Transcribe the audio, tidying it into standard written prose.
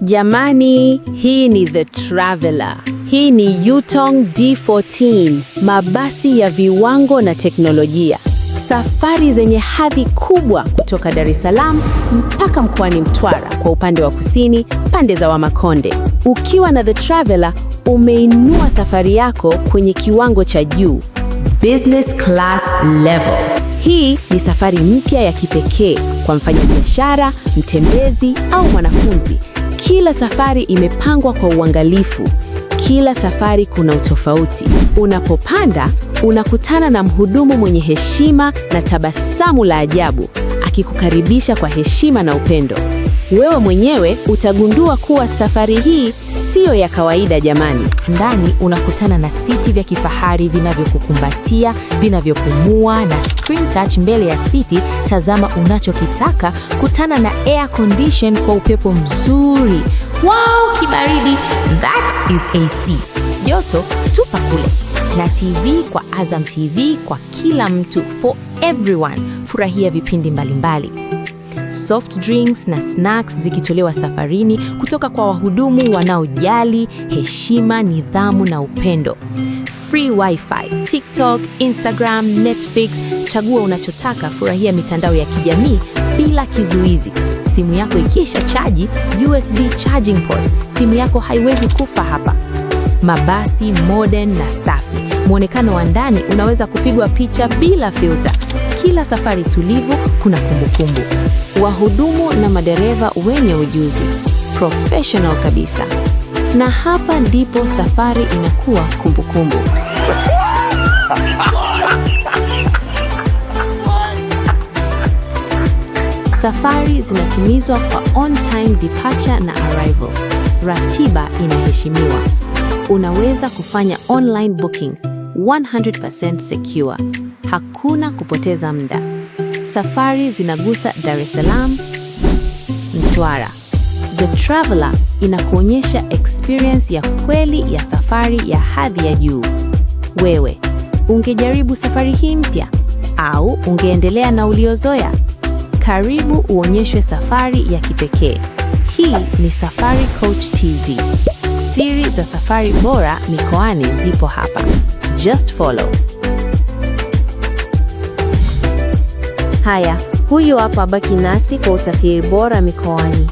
Jamani, hii ni The Traveller. Hii ni Yutong D14, mabasi ya viwango na teknolojia. Safari zenye hadhi kubwa kutoka Dar es Salaam mpaka mkoani Mtwara kwa upande wa kusini, pande za Wamakonde. Ukiwa na The Traveller, umeinua safari yako kwenye kiwango cha juu, business class level. Hii ni safari mpya ya kipekee kwa mfanyabiashara, mtembezi au mwanafunzi. Kila safari imepangwa kwa uangalifu. Kila safari kuna utofauti. Unapopanda, unakutana na mhudumu mwenye heshima na tabasamu la ajabu, akikukaribisha kwa heshima na upendo. Wewe mwenyewe utagundua kuwa safari hii siyo ya kawaida jamani. Ndani unakutana na siti vya kifahari vinavyokukumbatia, vinavyopumua na screen touch mbele ya siti. Tazama unachokitaka, kutana na air condition kwa upepo mzuri. Wow, kibaridi! That is AC. Joto tupa kule. Na TV kwa Azam TV kwa kila mtu, for everyone. Furahia vipindi mbalimbali. Soft drinks na snacks zikitolewa safarini kutoka kwa wahudumu wanaojali heshima, nidhamu na upendo. Free wifi, TikTok, Instagram, Netflix, chagua unachotaka. Furahia mitandao ya kijamii bila kizuizi. Simu yako ikiisha chaji, USB charging port. Simu yako haiwezi kufa hapa. Mabasi modern na safi. Muonekano wa ndani unaweza kupigwa picha bila filter. Kila safari tulivu kuna kumbukumbu. Wahudumu na madereva wenye ujuzi, professional kabisa. Na hapa ndipo safari inakuwa kumbukumbu. Safari zinatimizwa kwa on-time departure na arrival. Ratiba inaheshimiwa. Unaweza kufanya online booking, 100% secure. Hakuna kupoteza muda. Safari zinagusa Dar es Salaam, Mtwara. The Traveller inakuonyesha experience ya kweli ya safari ya hadhi ya juu. Wewe, ungejaribu safari hii mpya au ungeendelea na uliozoea? Karibu uonyeshwe safari ya kipekee. Hii ni Safari Coach TZ. Siri za safari bora mikoani zipo hapa. Just follow. Haya, huyu hapa baki nasi kwa usafiri bora mikoani.